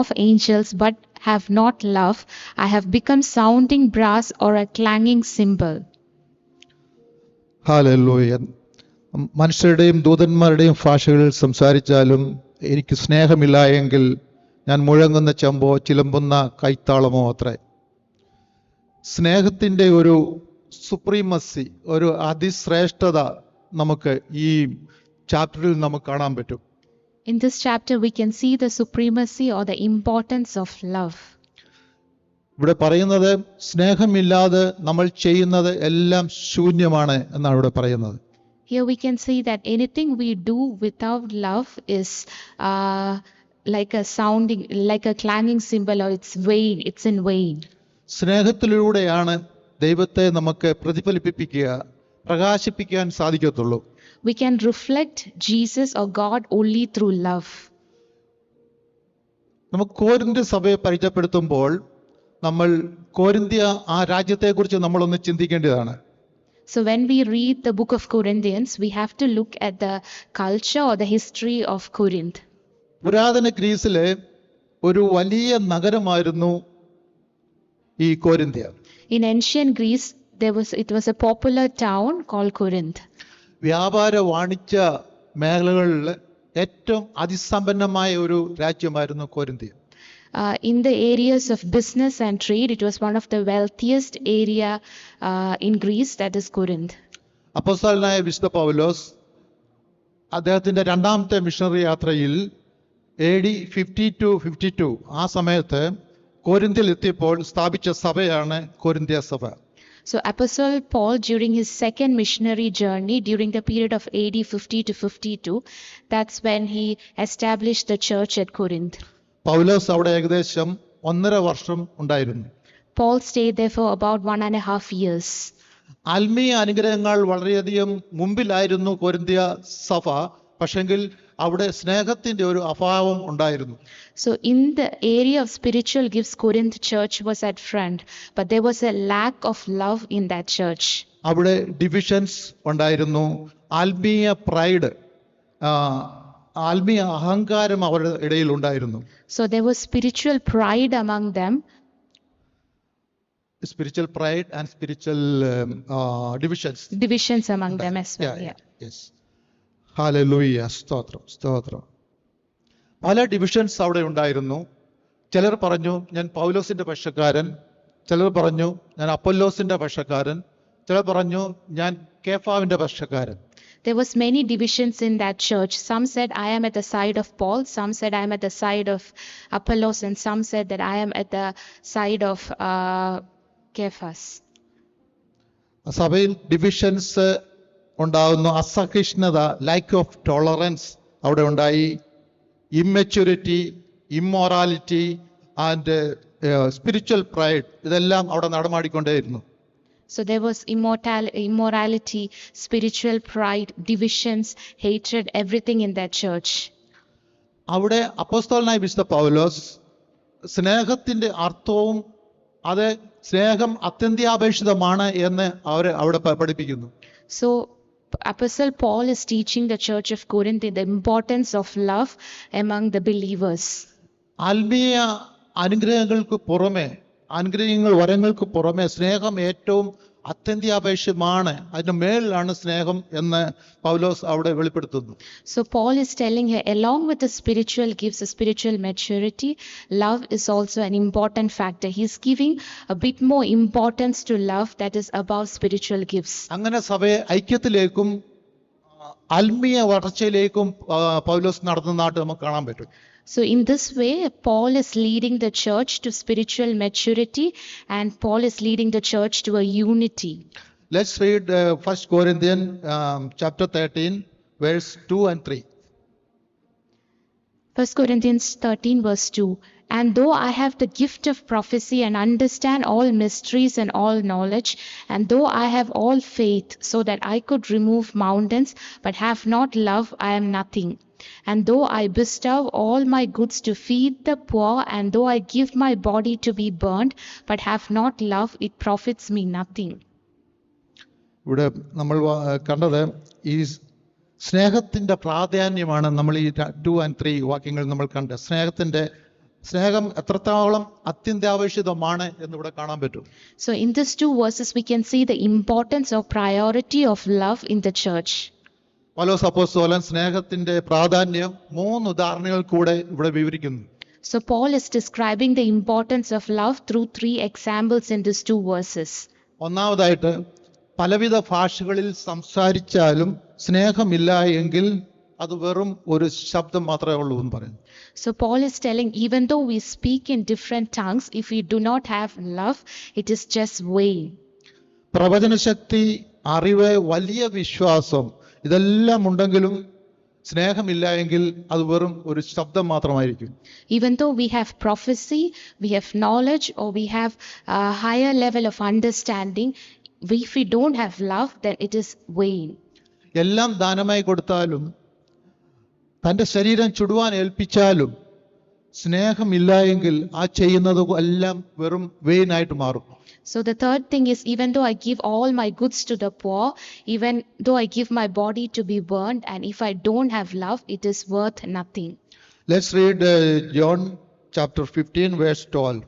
of angels but have not love, I have become sounding brass or a clanging cymbal. Hallelujah. മനുഷ്യരുടെയും ദൂതന്മാരുടെയും ഭാഷകളിൽ സംസാരിച്ചാലും എനിക്ക് സ്നേഹമില്ല എങ്കിൽ ഞാൻ മുഴങ്ങുന്ന ചെമ്പോ ചിലമ്പുന്ന കൈത്താളമോ അത്രേ. സ്നേഹത്തിൻ്റെ ഒരു സുപ്രീമസി, ഒരു അതിശ്രേഷ്ഠത നമുക്ക് ഈ ചാപ്റ്ററിൽ നമുക്ക് കാണാൻ പറ്റും. In this chapter, we can see the supremacy or the importance of love. ഇവിടെ പറയുന്നത് സ്നേഹമില്ലാതെ നമ്മൾ ചെയ്യുന്നത് എല്ലാം ശൂന്യമാണ് എന്നാണ് ഇവിടെ പറയുന്നത്. Here we can see that anything we do without love is like a sounding, like a clanging cymbal, or it's vain, it's in vain. സ്നേഹത്തിലൂടെയാണ് ദൈവത്തെ നമുക്ക് പ്രതിഫലിപ്പിക്കുക, പ്രകാശിപ്പിക്കാൻ സാധിക്കത്തുള്ളൂ. We can reflect Jesus or God only through love. നമുക്ക് കോരിന്ത്യ സഭയെ പരിചയപ്പെടുത്തുമ്പോൾ നമ്മൾ കോരിന്ത്യ ആ രാജ്യത്തെക്കുറിച്ച് നമ്മളൊന്ന് ചിന്തിക്കേണ്ടതാണ്. So when we read the book of Corinthians, we have to look at the culture or the history of Corinth. പുരാതന ഗ്രീസിലെ ഒരു വലിയ നഗരമായിരുന്നു ഈ കോരിന്ത്യ. In ancient Greece, it was a popular town called Corinth. വ്യാപാര വാണിജ്യ മേഖലകളിൽ ഏറ്റവും അതിസമ്പന്നമായ ഒരു രാജ്യമായിരുന്നു കോരിന്ത്യ. In the areas of business and trade, it was one of the wealthiest area in Greece, that is Corinth. അപ്പോസ്തലനായ വിശുദ്ധ പൗലോസ് അദ്ദേഹത്തിൻ്റെ രണ്ടാമത്തെ മിഷണറി യാത്രയിൽ AD 50-52 ആ സമയത്ത് കോരിന്ത്യയിൽ എത്തിയപ്പോൾ സ്ഥാപിച്ച സഭയാണ് കോരിന്ത്യ സഭ. So Apostle Paul, during his second missionary journey, during the period of AD 50-52, that's when he established the church at Corinth. പൗലോസ് അവിടെ ഏകദേശം 1.5 വർഷം ഉണ്ടായിരുന്നു. Paul stayed there for about 1.5 years. ആത്മീയ അനുഗ്രഹങ്ങൾ വളരെയധികം മുമ്പിലായിരുന്നു കോരിന്ത്യ സഭ, പക്ഷെങ്കിൽ അവിടെ സ്നേഹത്തിന്റെ ഒരു അഭാവം ഉണ്ടായിരുന്നു. So in the area of spiritual gifts, Corinth church was at front, but there was a lack of love in that church. അവിടെ ഡിവിഷൻസ് ഉണ്ടായിരുന്നു, ആത്മീയ പ്രൈഡ്, ആത്മീയ അഹങ്കാരം അവരുടെ ഇടയിൽ ഉണ്ടായിരുന്നു. So there was spiritual pride among them. Spiritual pride and spiritual Divisions among them as well. Yeah. Yes. Hallelujah. സ്തോത്രം, സ്തോത്രം. പല ഡിവിഷൻസ് അവിടെ ഉണ്ടായിരുന്നു. ചിലർ പറഞ്ഞു ഞാൻ പൗലോസിന്റെ പക്ഷക്കാരൻ, ചിലർ പറഞ്ഞു ഞാൻ അപ്പൊല്ലോസിന്റെ പക്ഷക്കാരൻ, ചിലർ പറഞ്ഞു ഞാൻ കേഫാവിന്റെ പക്ഷക്കാരൻ. There was many divisions in that church. Some said I am at the side of Paul, some said I am at the side of Apollos, and some said that I am at the side of Cephas. സഭയിൽ divisions ഉണ്ടാകുന്നു. അസഹിഷ്ണുത, lack of tolerance അവിടെ ഉണ്ടായി. ഇമ്മെച്യൂരിറ്റി, immorality and spiritual pride, ഇതെല്ലാം അവിടെ നടമാടിക്കൊണ്ടേയിരുന്നു. So there was immorality, spiritual pride, divisions, hatred, everything in that church. അവിടെ അപ്പോസ്തലനായ വിശുദ്ധ പൗലോസ് സ്നേഹത്തിന്റെ അർത്ഥവും അത് സ്നേഹം അത്യന്താപേക്ഷിതമാണ് എന്ന് അവരെ അവിടെ പഠിപ്പിക്കുന്നു. So Apostle Paul is teaching the church of Corinth the importance of love among the believers. ആത്മീയ അനുഗ്രഹങ്ങൾക്ക് പുറമെ, അനുഗ്രഹങ്ങൾ വരങ്ങൾക്ക് പുറമെ സ്നേഹം ഏറ്റവും അത്യന്താപേക്ഷിതമാണ്, അതിന്റെ മേളിലാണ് സ്നേഹം എന്ന് പൗലോസ് അവിടെ വെളിപ്പെടുത്തുന്നു. So Paul is telling here, along with the spiritual gifts, the spiritual maturity, love is also an important factor. He's giving a bit more importance to love that is above spiritual gifts. അങ്ങനെ സഭയെ ഐക്യത്തിലേക്കും ആത്മീയ വളർച്ചയിലേക്കും പൗലോസ് നടത്തുന്നതായിട്ട് നമുക്ക് കാണാൻ പറ്റും. So in this way, Paul is leading the church to spiritual maturity, and Paul is leading the church to a unity. Let's read 1 Corinthians chapter 13 verse 2 and 3. 1 Corinthians 13 verse 2. And though I have the gift of prophecy and understand all mysteries and all knowledge, and though I have all faith so that I could remove mountains, but have not love, I am nothing. And though I bestow all my goods to feed the poor, and though I give my body to be burned, but have not love, it profits me nothing. ഇവിടെ നമ്മൾ കണ്ടത് ഈ സ്നേഹത്തിന്റെ പ്രാധാന്യമാണ്. നമ്മൾ ഈ 2 and 3 വാക്യങ്ങൾ നമ്മൾ കണ്ടത്. സ്നേഹത്തിന്റെ സ്നേഹം എത്രത്തോളം അത്യന്താപേക്ഷിതമാണ് എന്നിവിടെ കാണാൻ പറ്റും. So in these two verses, we can see the importance or priority of love in the church. പൗലോസ് അപ്പോസ്തലൻ സ്നേഹത്തിന്റെ പ്രാധാന്യം 3 ഉദാഹരണങ്ങൾ കൂടെ ഇവിടെ വിവരിക്കുന്നു. So Paul is describing the importance of love through 3 examples in these 2 verses. ഒന്നാമതായിട്ട്, പലവിധ ഭാഷകളിൽ സംസാരിച്ചാലും സ്നേഹമില്ല എങ്കിൽ അത് വെറും ഒരു ശബ്ദം മാത്രമേ ഉള്ളൂ എന്ന് പറയുന്നു. So Paul is telling, even though we speak in different tongues, if we do not have love, it is just vain. പ്രവചനശക്തി, അറിവ്, വലിയ വിശ്വാസം ഇതെല്ലാം ഉണ്ടെങ്കിലും സ്നേഹമില്ല എങ്കിൽ അത് വെറും ഒരു ശബ്ദം മാത്രമായിരിക്കും. Even though we have prophecy, we have knowledge, or we have a higher level of understanding, if we don't have love, then it is vain. എല്ലാം ദാനമായി കൊടുത്താലും തൻ്റെ ശരീരം ചുടുവാൻ ഏൽപ്പിച്ചാലും സ്നേഹമില്ല എങ്കിൽ ആ ചെയ്യുന്നത് എല്ലാം വെറും വെയിനായിട്ട് മാറും. So the third thing is, even though I give all my goods to the poor, even though I give my body to be burned, and if I don't have love, it is worth nothing. Let's read John chapter 15 verse 12.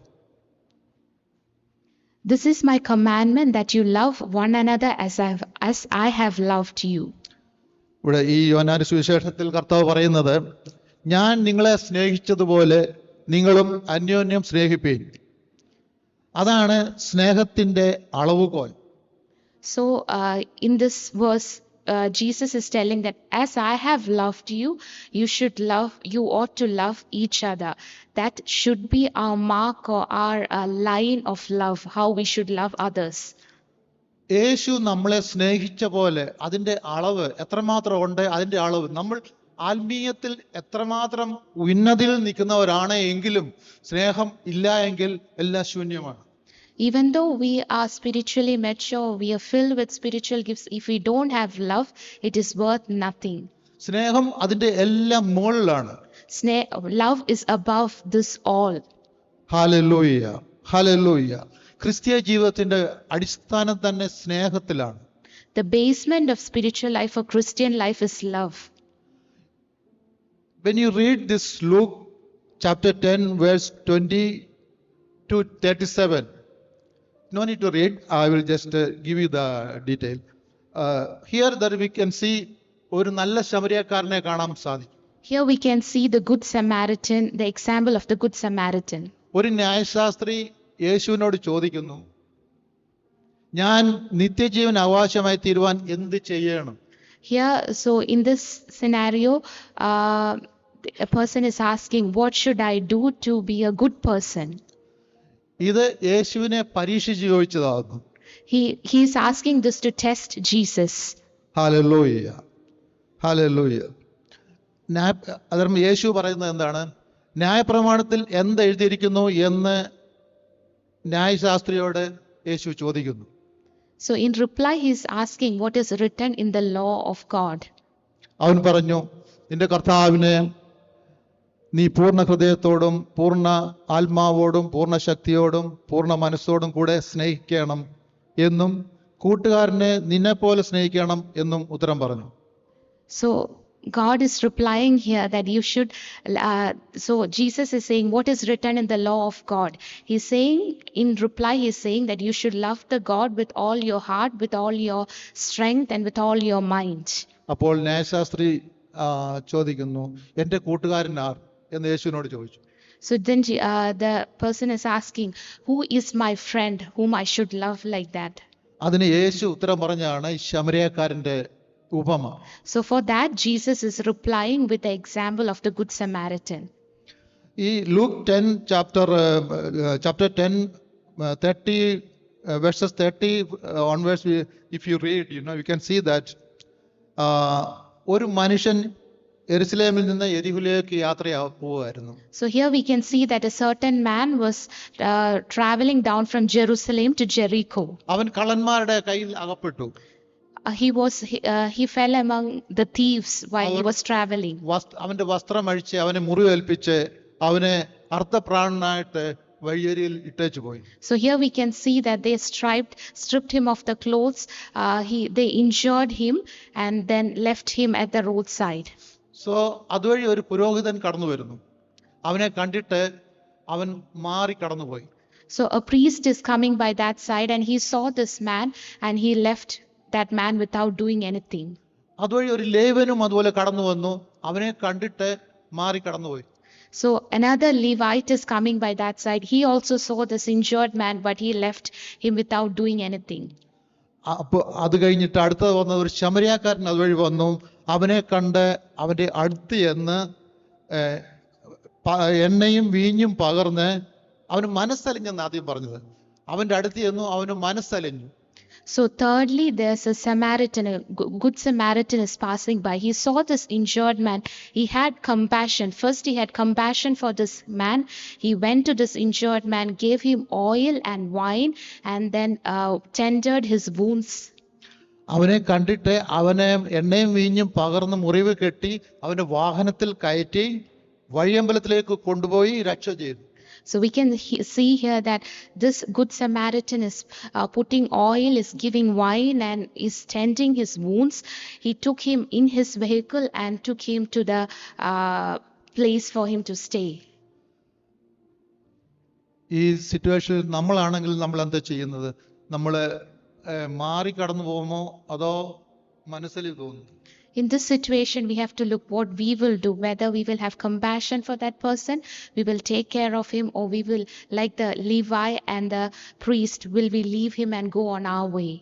This is my commandment, that you love one another as I have loved you. ഇവിടെ ഈ യോഹന്നാന്റെ സുവിശേഷത്തിൽ കർത്താവ് പറയുന്നത്, ഞാൻ നിങ്ങളെ സ്നേഹിച്ചതുപോലെ നിങ്ങളും അന്യോന്യം സ്നേഹിപ്പീൻ. അതാണ് സ്നേഹത്തിന്റെ അളവുകോൽ. So in this verse, Jesus is telling that as I have loved you, you ought to love each other. That should be our mark or our line of love, how we should love others. യേശു നമ്മളെ സ്നേഹിച്ച പോലെ അതിന്റെ അളവ് എത്രമാത്രം ഉണ്ട്, അതിന്റെ അളവ് നമ്മൾ ആത്മീയത്തിൽ എത്രമാത്രം ഉന്നതിയിൽ നിൽക്കുന്നവരാണ് എങ്കിലും സ്നേഹം ഇല്ല എങ്കിൽ എല്ലാം ശൂന്യമാണ്. Even though we are spiritually mature, we are filled with spiritual gifts, if we don't have love, it is worth nothing. സ്നേഹം അതിന്റെ എല്ലാം മുകളിലാണ്. Love is above this all. Hallelujah, hallelujah. ക്രിസ്തീയ ജീവിതത്തിന്റെ അടിസ്ഥാനം തന്നെ സ്നേഹത്തിലാണ്. The basement of spiritual life or Christian life is love. When you read this Luke chapter 10 verse 20 to 37, no need to read, I will just give you the detail. Here that we can see ഒരു നല്ല ശമരിയക്കാരനെ കാണാൻ സാധിക്കും. Here we can see the good Samaritan, the example of the good Samaritan. ഒരു ന്യായശാസ്ത്രി യേശുവിനോട് ചോദിക്കുന്നു, ഞാൻ നിത്യജീവൻ അവകാശമായി തീരുവാൻ എന്ത് ചെയ്യണം? Here, so in this scenario, a person is asking, what should I do to be a good person? ഇത് യേശുവിനെ പരീക്ഷിച്ച് ചോദിച്ചതാകുന്നു. He is asking this to test Jesus. Hallelujah, hallelujah. അതർമ്മ യേശു പറയുന്നത് എന്താണ്? ന്യായപ്രമാണത്തിൽ എന്ത് എഴുതിയിരിക്കുന്നു എന്ന് ന്യായശാസ്ത്രിയോട് യേശു ചോദിക്കുന്നു. So in reply, he is asking what is written in the law of God. അവൻ പറഞ്ഞു, നിന്റെ കർത്താവിനെ നീ പൂർണ്ണ ഹൃദയത്തോടും പൂർണ്ണ ആത്മാവോടും പൂർണ്ണ ശക്തിയോടും പൂർണ്ണ മനസ്സോടും കൂടെ സ്നേഹിക്കണം എന്നും കൂട്ടുകാരനെ നിന്നെ പോലെ സ്നേഹിക്കണം എന്നും ഉത്തരം പറഞ്ഞു. So God is replying here that you should, so Jesus is saying what is written in the law of God. He's saying, in reply, he's saying that you should love the God with all your heart, with all your strength, and with all your mind. അപ്പോൾ ന്യായശാസ്ത്രി ചോദിക്കുന്നു, എൻ്റെ കൂട്ടുകാരൻ R എന്ന് യേശുവിനോട് ചോദിച്ചു. So then the person is asking, who is my friend whom I should love like that? അതിന് യേശു ഉത്തരം പറഞ്ഞാണ് ഈ ശമരിയക്കാരന്റെ ഉപമ. So for that, Jesus is replying with the example of the good Samaritan. ഈ Luke 10 chapter 10 30 verses 30 onwards, if you read, you can see that ഒരു മനുഷ്യൻ യെരുശലേമിൽ നിന്ന് യെരിഹോയിലേക്ക് യാത്ര പോവുകയായിരുന്നു. So here we can see that a certain man was traveling down from Jerusalem to Jericho. അവൻ കള്ളന്മാരുടെ കയ്യിൽ അകപ്പെട്ടു. He fell among the thieves while he was traveling. അവന്റെ വസ്ത്രം അഴിച്ച് അവനെ മുറിവേൽപ്പിച്ച് അവനെ അർത്ഥപ്രാണനായിട്ട് വഴിയരിയിൽ ഇട്ടേച്ചു പോയി. So here we can see that they stripped him of the clothes. They injured him and then left him at the roadside. So അതുവഴി ഒരു പുരോഹിതൻ കടന്നു വരുന്നു. അവനെ കണ്ടിട്ട് അവൻ മാറി കടന്നുപോയി. So a priest is coming by that side and he saw this man and he left that man without doing anything. അതുവഴി ഒരു ലേവ്യനും അതുപോലെ കടന്നു വന്നു, അവനെ കണ്ടിട്ട് മാറി കടന്നുപോയി. So another Levite is coming by that side. He also saw this injured man, but he left him without doing anything. അപ്പോൾ അത് കഴിഞ്ഞിട്ട് അടുത്തത് വന്ന ഒരു ശമരിയാക്കാരൻ അതുവഴി വന്നു, അവനെ കണ്ട് അവൻ്റെ അടുത്ത് ചെന്ന് എണ്ണയും വീഞ്ഞും പകർന്ന് അവന് മനസ്സലിഞ്ഞെന്ന് ആദ്യം പറഞ്ഞത്. അവൻ്റെ അടുത്ത് ചെന്നു, അവന് മനസ്സലിഞ്ഞു. So thirdly, there's a Samaritan, a good Samaritan is passing by. He saw this injured man. He had compassion. First he had compassion for this man. He went to this injured man, gave him oil and wine, and then tended his wounds. അവനെ കണ്ടിട്ട് അവനെ എണ്ണയും വീഞ്ഞും പകർന്ന് മുറിവ് കെട്ടി അവൻ്റെ വാഹനത്തിൽ കയറ്റി വഴിയമ്പലത്തിലേക്ക് കൊണ്ടുപോയി രക്ഷ ചെയ്തു. So we can see here that this good Samaritan is putting oil, is giving wine, and is tending his wounds. He took him in his vehicle and took him to the place for him to stay. ഈ സിറ്റുവേഷനിൽ നമ്മളാണെങ്കിൽ നമ്മൾ എന്താ ചെയ്യുന്നത്? നമ്മൾ മാറി കടന്നു പോകുമോ അതോ മനസ്സിൽ തോന്നുന്നു? In this situation, we have to look what we will do, whether we will have compassion for that person, we will take care of him, or we will, like the Levi and the priest, will we leave him and go on our way?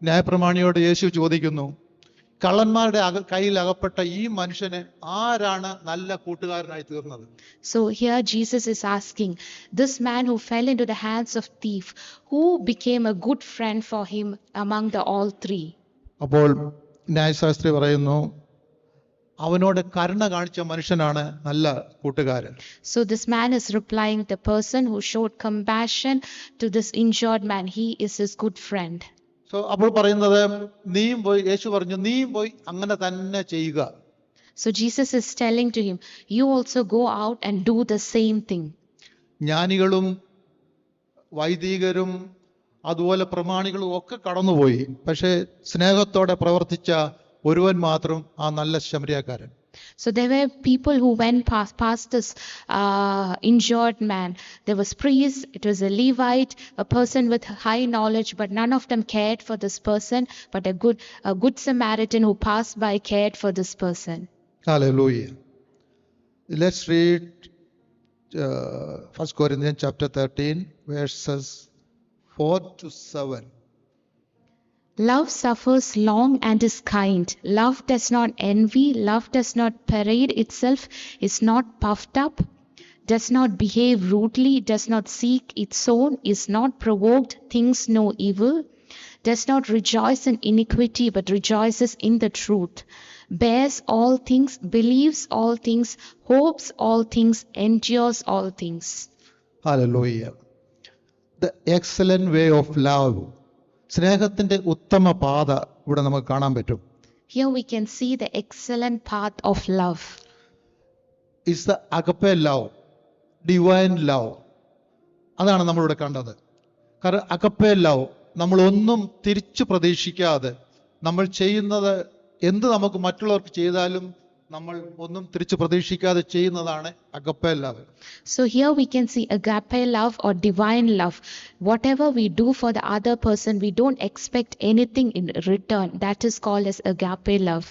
ന്യായപ്രമാണിയോട് യേശു ചോദിക്കുന്നു, കള്ളന്മാരുടെ കയ്യിൽ അകപ്പെട്ട ഈ മനുഷ്യന് ആരാണ് നല്ല കൂട്ടുകാരനായി തീർന്നത്? So here Jesus is asking, this man who fell into the hands of thief, who became a good friend for him among the all three? അപ്പോൾ ന്യായശാസ്ത്രി പറയുന്നു, അവനോട് കരുണ കാണിച്ച മനുഷ്യനാണ് നല്ല കൂട്ടുകാരൻ. So this man is replying, the person who showed compassion to this injured man, he is his good friend. So അപ്പോൾ പറയുന്നത്, നീയും പോയി, യേശു പറഞ്ഞു, നീയും പോയി അങ്ങനെ തന്നെ ചെയ്യുക. So Jesus is telling to him, you also go out and do the same thing. ജ്ഞാനികളും വൈദികരും അതുപോലെ പ്രമാണികളും ഒക്കെ കടന്നുപോയി, പക്ഷേ സ്നേഹത്തോടെ പ്രവർത്തിച്ച ഒരുവൻ മാത്രം ആ നല്ല ശമരിയാക്കാരൻ. So there were people who went past this injured man. There was priest, it was a Levite, a person with high knowledge, but none of them cared for this person, but a good Samaritan who passed by cared for this person. Hallelujah. Let's read 1 Corinthians chapter 13 verses 4 to 7. Love suffers long and is kind. Love does not envy. Love does not parade itself, is not puffed up, does not behave rudely, does not seek its own, is not provoked, thinks no evil, does not rejoice in iniquity, but rejoices in the truth, bears all things, believes all things, hopes all things, endures all things. Hallelujah. The excellent way of love. സ്നേഹത്തിന്റെ ഉത്തമ പാത ഇവിടെ നമുക്ക് കാണാൻ പറ്റും. Here we can see the excellent path of love. It's the agape love, divine love. അതാണ് നമ്മളിവിടെ കണ്ടത്. കാരണം agape love, നമ്മളൊന്നും തിരിച്ചു പ്രതീക്ഷിക്കാതെ നമ്മൾ ചെയ്യുന്നത് എന്ത് നമുക്ക് മറ്റുള്ളവർക്ക് ചെയ്താലും നമ്മൾ ഒന്നും തിരിച്ചു പ്രതീക്ഷിക്കാതെ ചെയ്യുന്നതാണ് agape love. So here we can see agape love or divine love. Whatever we do for the other person, we don't expect anything in return. That is called as agape love.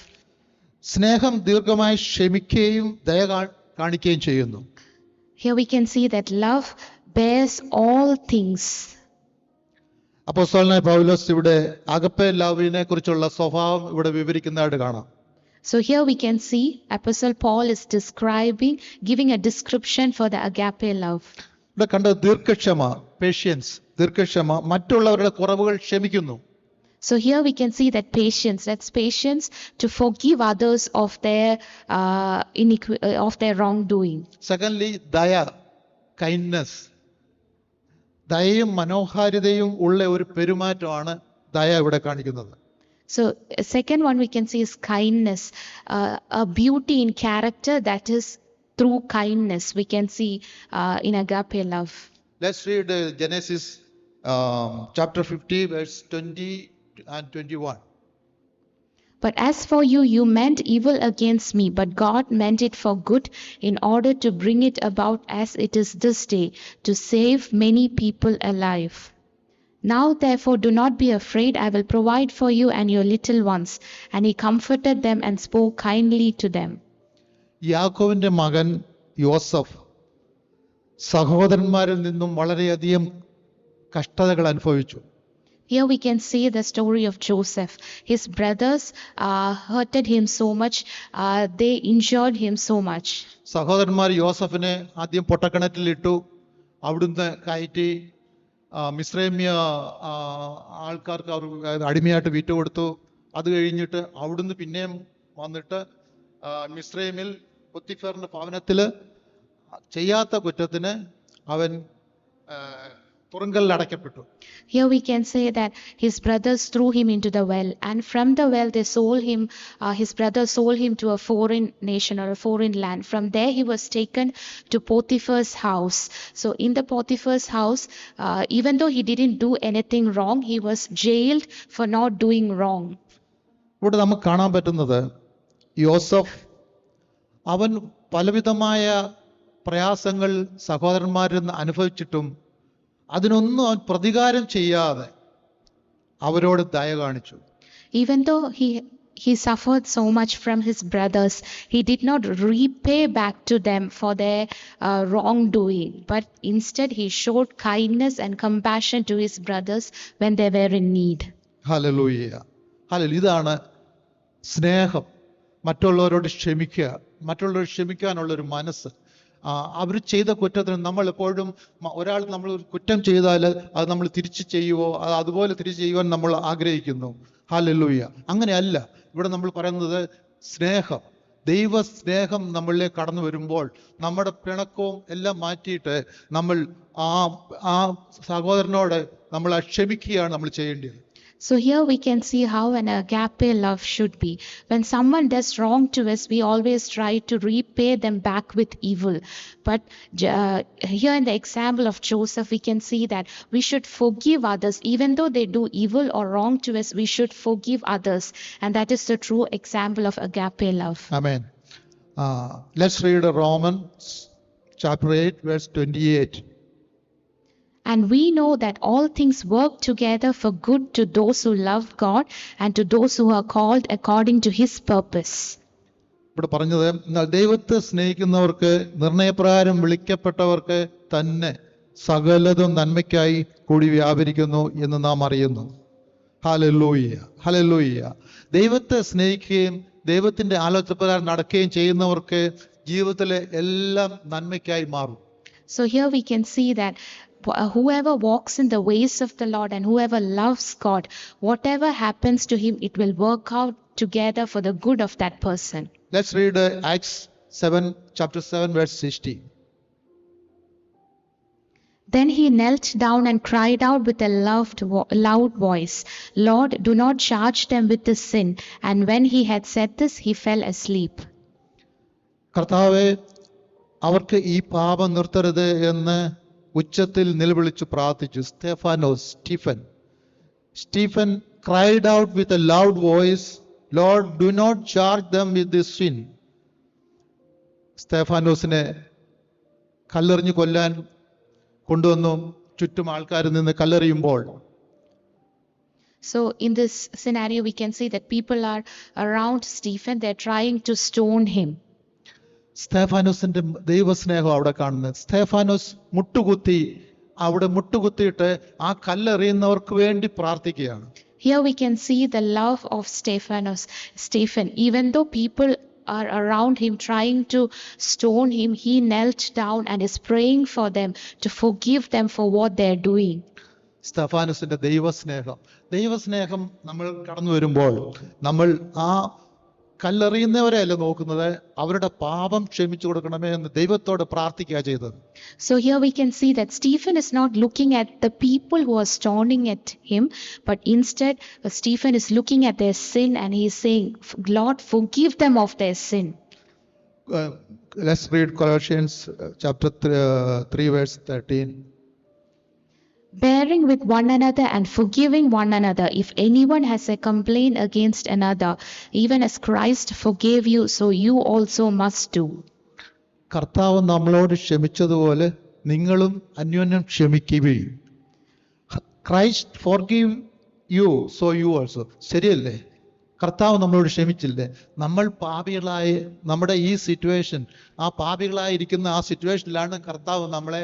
സ്നേഹം ദീർഘമായി ക്ഷമിക്കുകയും ദയ കാണിക്കുകയും ചെയ്യുന്നു. Here we can see that love bears all things. അപ്പോസ്തലനായ പൗലോസ് ഇവിടെ agape love-നെ കുറിച്ചുള്ള സ്വഭാവം ഇവിടെ വിവരിക്കുന്നതായിട്ട് കാണാം. So here we can see Apostle Paul is giving a description for the agape love. ഇവിടെ കണ്ട ദീർഘക്ഷമ, പേഷ്യൻസ്, ദീർഘക്ഷമ, മറ്റുള്ളവരുടെ കുറവുകൾ ക്ഷമിക്കുന്നു. So here we can see that patience, that's patience to forgive others of their wrongdoing. Secondly, ദയ, kindness. ദയയും മനോഹാരിതയും ഉള്ള ഒരു പെരുമാറ്റമാണ് ദയ ഇവിടെ കാണിക്കുന്നത്. So second one we can see is kindness, a beauty in character that is through kindness we can see in agape love. Let's read Genesis chapter 50 verse 20 and 21. But as for you, you meant evil against me, but God meant it for good in order to bring it about as it is this day, to save many people alive. Now therefore do not be afraid, I will provide for you and your little ones. And he comforted them and spoke kindly to them. യാക്കോവിന്റെ മകൻ യോസഫ് സഹോദരന്മാരിൽ നിന്നും വളരെയധികം കഷ്ടതകൾ അനുഭവിച്ചു. Here we can see the story of Joseph. His brothers hurted him so much, they injured him so much. സഹോദരന്മാർ യോസഫിനെ ആദ്യം പൊട്ടക്കിണറ്റിലിട്ടു, അവിടുന്ന് കയറ്റി മിസ്രൈമ്യ ആൾക്കാർക്ക് അവർ അടിമയായിട്ട് വിറ്റുകൊടുത്തു. അത് കഴിഞ്ഞിട്ട് അവിടുന്ന് പിന്നെയും വന്നിട്ട് മിസ്രൈമിൽ പൊത്തിഫറിന്റെ ഭവനത്തിൽ ചെയ്യാത്ത കുറ്റത്തിന് അവൻ തുറങ്കലിൽ അടയ്ക്കപ്പെട്ടു. Here we can say that his brothers threw him into the well, and from the well they sold him, his brothers sold him to a foreign nation or a foreign land. From there he was taken to Potiphar's house. So in the Potiphar's house, even though he didn't do anything wrong, he was jailed for not doing wrong. ഇവിടെ നമുക്ക് കാണാൻ പറ്റുന്നത് യോസഫ് അവൻ പലവിധമായ പ്രയാസങ്ങൾ സഹോദരന്മാരിൽ നിന്ന് അനുഭവിച്ചിട്ടും അതിനൊന്നും അവൻ പ്രതികാരം ചെയ്യാതെ അവരോട് ദയ കാണിച്ചു. Even though he suffered so much from his brothers, he did not repay back to them for their wrongdoing, but instead he showed kindness and compassion to his brothers when they were in need. Hallelujah, hallelujah. ഇതാണ് സ്നേഹം. മറ്റുള്ളവരോട് ക്ഷമിക്കുക, മറ്റുള്ളവരോട് ക്ഷമിക്കാനുള്ളൊരു മനസ്സ്. അവർ ചെയ്ത കുറ്റത്തിന് നമ്മൾ എപ്പോഴും ഒരാൾ നമ്മൾ ഒരു കുറ്റം ചെയ്താൽ അത് നമ്മൾ തിരിച്ചു ചെയ്യുവോ, അത് അതുപോലെ തിരിച്ചു ചെയ്യുവാൻ നമ്മൾ ആഗ്രഹിക്കുന്നു. ഹല്ലേലൂയ. അങ്ങനെയല്ല. ഇവിടെ നമ്മൾ പറയുന്നത് സ്നേഹം, ദൈവ സ്നേഹം നമ്മളിലേക്ക് കടന്നു വരുമ്പോൾ നമ്മുടെ പിണക്കവും എല്ലാം മാറ്റിയിട്ട് നമ്മൾ ആ സഹോദരനോട് നമ്മൾ ക്ഷമിക്കുകയാണ് നമ്മൾ ചെയ്യേണ്ടത്. So here we can see how an agape love should be. When someone does wrong to us, we always try to repay them back with evil. But here in the example of Joseph, we can see that we should forgive others. Even though they do evil or wrong to us, we should forgive others. And that is the true example of agape love. Amen. Let's read Romans chapter 8, verse 28. And we know that all things work together for good to those who love God and to those who are called according to his purpose. ഇവിടെ പറഞ്ഞത്, എന്നാൽ ദൈവത്തെ സ്നേഹിക്കുന്നവർക്ക് നിർണയപ്രകാരം വിളിക്കപ്പെട്ടവർക്ക് തന്നെ സകലതും നന്മയ്ക്കായി കൂടി വ്യാപരിക്കുന്നു എന്ന് നാം അറിയുന്നു. Hallelujah, hallelujah. ദൈവത്തെ സ്നേഹിക്കുകയും ദൈവത്തിന്റെ ആലോചനപ്രകാരം നടക്കുകയും ചെയ്യുന്നവർക്ക് ജീവിതത്തിലെ എല്ലാം നന്മയ്ക്കായി മാറും. So here we can see that whoever walks in the ways of the Lord and whoever loves God, whatever happens to him, it will work out together for the good of that person. Let's read Acts 7, chapter 7, verse 60. Then he knelt down and cried out with a loud voice, Lord, do not charge them with this sin. And when he had said this, he fell asleep. കർത്താവേ, അവർക്ക് ഈ പാപം നിർത്തരുത് എന്ന് ഉച്ചത്തിൽ നിലവിളിച്ചു പ്രാർത്ഥിച്ചു. Stephen cried out with a loud voice, Lord, do not charge them with this sin. സ്തേഫാനോസിനെ കല്ലെറിഞ്ഞു കൊല്ലാൻ കൊണ്ടുവന്നു. ചുറ്റും ആൾക്കാർ നിന്ന് കല്ലെറിയുമ്പോൾ So in this scenario, we can see that people are around Stephen. They're trying to stone him. സ്തേഫാനോസിന്റെ ദൈവസ്നേഹം അവിടെ കാണുന്നത്. സ്തേഫാനോസ് അവിടെ മുട്ടുകുത്തിയിട്ട് ആ കല്ലെറിയുന്നവർക്ക് വേണ്ടി പ്രാർത്ഥിക്കുകയാണ്. Here we can see the love of Stephen. Even though people are around him trying to stone him, he knelt down and is praying for them to forgive them for what they're doing. സ്തേഫാനോസിന്റെ ദൈവസ്നേഹം നമ്മൾ കടന്നു വരുമ്പോൾ നമ്മൾ ആ കല്ലെറിയുന്നവരെ അല്ല നോക്കുന്നത്, അവരുടെ പാപം ക്ഷമിച്ചു കൊടുക്കണമേ എന്ന് ദൈവത്തോട് പ്രാർത്ഥിക്കുക ചെയ്തത്. So here we can see that Stephen is not looking at the people who are stoning at him, but instead Stephen is looking at their sin and he is saying, Lord, forgive them of their sin. Let's read Colossians chapter 3 verse 13. bearing with one another and forgiving one another. If anyone has a complaint against another, even as Christ forgave you, so you also must do. കർത്താവ് നമ്മളോട് ക്ഷമിച്ചതുപോലെ നിങ്ങളും അന്യോന്യം ക്ഷമിക്കുകയും. Christ forgive you, so you also. ശരിയല്ലേ? കർത്താവ് നമ്മളോട് ക്ഷമിച്ചില്ലേ? നമ്മൾ പാപികളായി നമ്മുടെ ഈ സിറ്റുവേഷൻ, ആ പാപികളായിരിക്കുന്ന ആ സിറ്റുവേഷനിലാണ് കർത്താവ് നമ്മളെ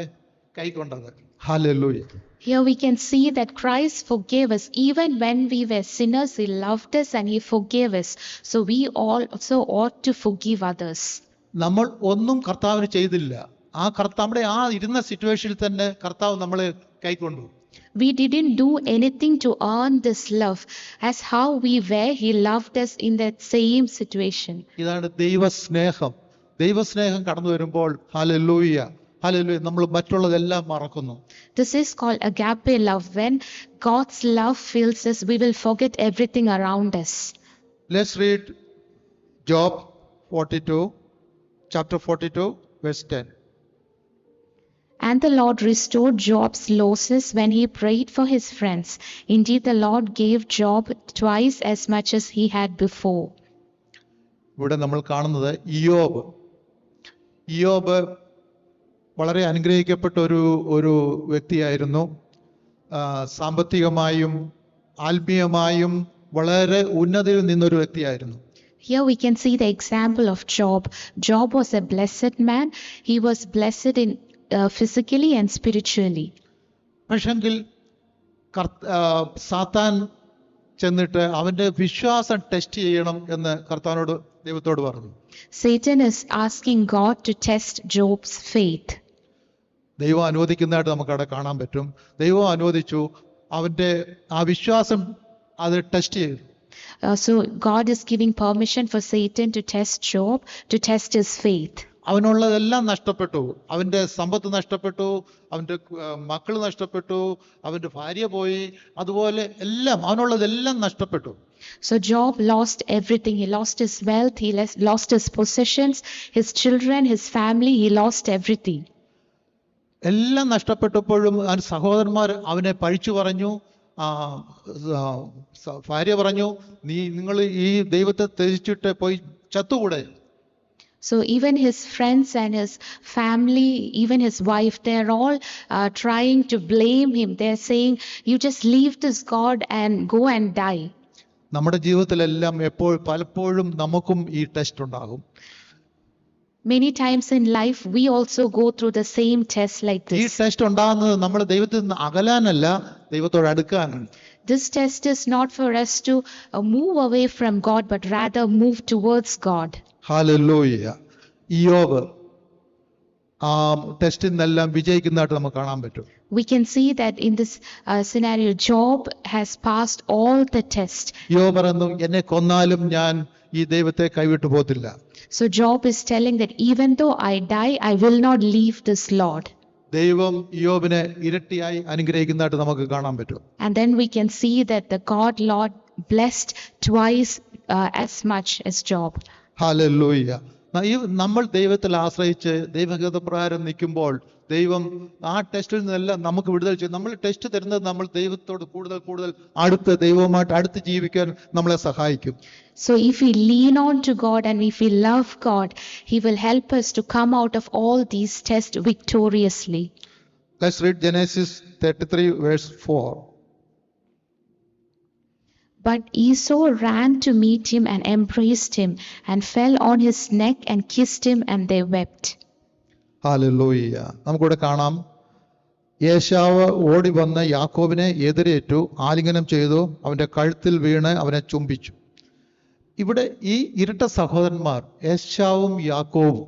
കൈക്കൊണ്ടത്. Hallelujah. Here we can see that Christ forgave us. Even when we were sinners, He loved us and He forgave us. So we also ought to forgive others. നമ്മൾ ഒന്നും കർത്താവിന് ചെയ്തില്ല. നമ്മുടെ ആ ഇരുന്ന സിറ്റുവേഷനിൽ തന്നെ കർത്താവ് നമ്മളെ കൈക്കൊണ്ടു. We didn't do anything to earn this love. As how we were, He loved us in that same situation. ഇതാണ് ദൈവസ്നേഹം. ദൈവസ്നേഹം കടന്നു വരുമ്പോൾ ഹല്ലേലൂയ, ഹല്ലേലൂയ, നമ്മൾ മറ്റുള്ളതെല്ലാം മറക്കുന്നു. This is called agape love. When God's love fills us, we will forget everything around us. Let's read Job 42, chapter 42, verse 10. And the Lord restored Job's losses when he prayed for his friends. Indeed, the Lord gave Job twice as much as he had before. ഇവിടെ നമ്മൾ കാണുന്നത് ഇയ്യോബ് വളരെ അനുഗ്രഹിക്കപ്പെട്ട ഒരു വ്യക്തിയായിരുന്നു. സാമ്പത്തികമായും ആത്മീയമായും വളരെ ഉന്നതിയിൽ നിന്നൊരു വ്യക്തിയായിരുന്നു. Here we can see the example of Job. Job was a blessed man. He was blessed in physically and spiritually. പക്ഷെങ്കിൽ സാത്താൻ ചെന്നിട്ട് അവന്റെ വിശ്വാസം ടെസ്റ്റ് ചെയ്യണം എന്ന് ദൈവത്തോട് പറഞ്ഞു. Satan is asking God to test Job's faith. ദൈവം അനുവദിക്കുന്നതായിട്ട് നമുക്ക് അവിടെ കാണാൻ പറ്റും. ദൈവം അനുവദിച്ചു, അവന്റെ ആ വിശ്വാസം അത് ടെസ്റ്റ് ചെയ്തു. So God is giving permission for Satan to test Job, to test his faith. അവനുള്ളതെല്ലാം നഷ്ടപ്പെട്ടു. അവന്റെ സമ്പത്ത് നഷ്ടപ്പെട്ടു, അവന്റെ മക്കൾ നഷ്ടപ്പെട്ടു, അവന്റെ ഭാര്യ പോയി, അതുപോലെ എല്ലാം അവനുള്ളതെല്ലാം നഷ്ടപ്പെട്ടു. So Job lost everything. He lost his wealth, he lost his possessions, his children, his family, he lost everything. എല്ലാം നഷ്ടപ്പെട്ടപ്പോഴും സഹോദരന്മാർ അവനെ പഴിച്ചു പറഞ്ഞു. ഭാര്യ പറഞ്ഞു, നിങ്ങൾ ഈ ദൈവത്തെ ത്യജിച്ചിട്ട് പോയി ചത്തുകൂടെ? So even his friends and his family, even his wife, they're all trying to blame him. They're saying, you just leave this God and go and die. നമ്മുടെ ജീവിതത്തിലെല്ലാം പലപ്പോഴും നമുക്കും ഈ ടെസ്റ്റ് ഉണ്ടാകും. Many times in life we also go through the same test like this. ഈ test ഉണ്ടാകുന്നത് നമ്മൾ ദൈവത്തിൽ നിന്ന് അകലാനല്ല, ദൈവത്തോട് അടുക്കാനാണ്. This test is not for us to move away from God, but rather move towards God. Hallelujah. Iyyob ആ ടെസ്റ്റിൽ നിന്നെല്ലാം വിജയിക്കുന്നതായിട്ട് നമുക്ക് കാണാൻ പറ്റും. We can see that in this scenario, Job has passed all the tests. ഇയ്യോബ് പറഞ്ഞു, എന്നെ കൊന്നാലും ഞാൻ ഈ ദൈവത്തെ കൈവിട്ടു പോകത്തില്ല. So Job is telling that even though I die, I will not leave this Lord. ദൈവം ഇയ്യോബിനെ ഇരട്ടിയായി അനുഗ്രഹിക്കുന്നതായിട്ട് നമുക്ക് കാണാൻ പറ്റും. And then we can see that the God Lord blessed twice as much as Job. Hallelujah. നമ്മൾ ദൈവത്തിൽ ആശ്രയിച്ച് ദൈവഹിതപ്രകാരം നിൽക്കുമ്പോൾ ദൈവം ആ ടെസ്റ്റിൽ നിന്നെല്ലാം നമുക്ക് വിടുതൽ ചെയ്യും. നമ്മൾ ടെസ്റ്റ് തരുന്നത് നമ്മൾ ദൈവത്തോട് കൂടുതൽ ദൈവവുമായിട്ട് അടുത്ത് ജീവിക്കാൻ നമ്മളെ സഹായിക്കും. So if we lean on to God and if we love God, He will help us to come out of all these tests victoriously. Let's read Genesis 33 verse 4. But Esau ran to meet him and embraced him and fell on his neck and kissed him, and they wept. Hallelujah. നമുക്കിവിടെ കാണാം, ഏശാവ് ഓടി വന്ന് യാക്കോബിനെ എതിരേറ്റു, ആലിംഗനം ചെയ്തു, അവന്റെ കഴുത്തിൽ വീണ് അവനെ ചുംബിച്ചു. ഇവിടെ ഈ ഇരട്ട സഹോദരന്മാർ ഏശാവും യാക്കോബും,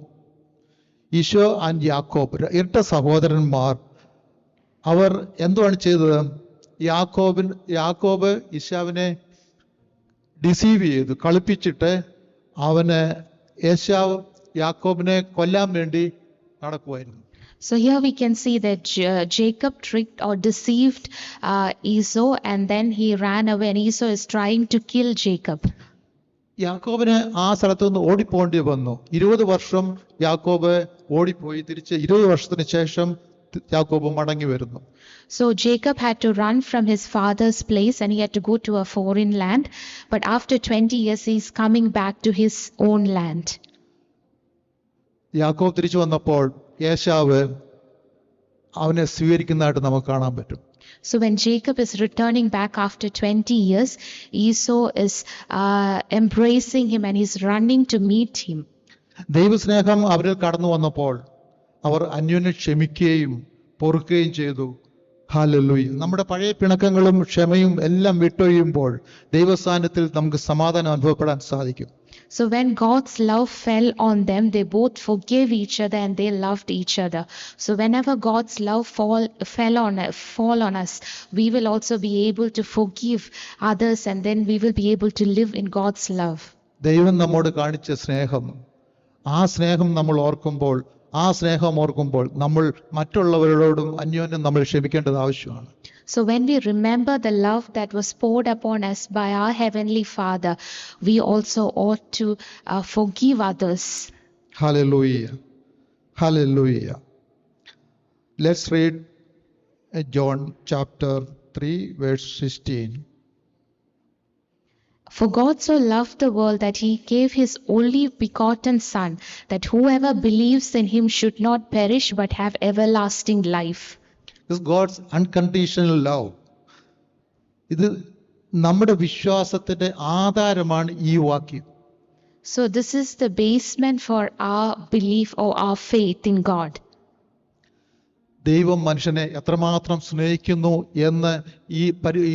ഈശോ ആൻഡ് യാക്കോബ്, ഇരട്ട സഹോദരന്മാർ, അവർ എന്തുവാണ് ചെയ്തത്? യാക്കോബ് ഈശാവിനെ ഡിസീവ് ചെയ്തു, കളിപ്പിച്ചിട്ട് ഏശാവ് യാക്കോബിനെ കൊല്ലാൻ വേണ്ടി നടക്കുമായിരുന്നു. So here we can see that Jacob tricked or deceived Esau, and then he ran away, and Esau is trying to kill Jacob. യാക്കോബിന് ആ സ്ഥലത്തു നിന്ന് ഓടിപ്പോണ്ടി വന്നു. 20 വർഷം യാക്കോബ് ഓടിപ്പോയി. തിരിച്ച് 20 വർഷത്തിന് ശേഷം യാക്കോബ് മടങ്ങി വരുന്നു. So Jacob had to run from his father's place and he had to go to a foreign land. But after 20 years, he's coming back to his own land. യാക്കോബ് തിരിച്ചു വന്നപ്പോൾ ഏശാവ് അവനെ സ്വീകരിക്കുന്നതായിട്ട് നമുക്ക് കാണാൻ പറ്റും. So when Jacob is returning back after 20 years, Esau is embracing him and he's running to meet him. ദൈവസ്നേഹം അവരിൽ കടന്നു വന്നപ്പോൾ അവർ അന്യോന്യം ക്ഷമിക്കുകയും പൊറുക്കുകയും ചെയ്തു. ഹല്ലേലൂയ. നമ്മുടെ പഴയ പിണക്കങ്ങളും ക്ഷമയും എല്ലാം വിട്ടൊഴിയുമ്പോൾ ദൈവസാന്നിധ്യത്തിൽ നമുക്ക് സമാധാനം അനുഭവപ്പെടാൻ സാധിക്കും. So when God's love fell on them, they both forgave each other and they loved each other. So whenever God's love fall on us, we will also be able to forgive others and then we will be able to live in God's love. ദൈവം നമ്മോട് കാണിച്ച സ്നേഹം, ആ സ്നേഹം നമ്മൾ ഓർക്കുമ്പോൾ നമ്മൾ മറ്റുള്ളവരോടും അന്യോന്യം നമ്മൾ ക്ഷമിക്കേണ്ടത് ആവശ്യമാണ്. So when we remember the love that was poured upon us by our Heavenly Father, we also ought to forgive others. Hallelujah. Hallelujah. Let's read John chapter 3 verse 16. For God so loved the world that he gave his only begotten Son, that whoever believes in him should not perish but have everlasting life. This is God's unconditional love. ഇത് നമ്മുടെ വിശ്വാസത്തിന്റെ ആധാരമാണ് ഈ വാക്യം. So this is the basement for our belief or our faith in God. ദൈവം മനുഷ്യനെ എത്രമാത്രം സ്നേഹിക്കുന്നു എന്ന്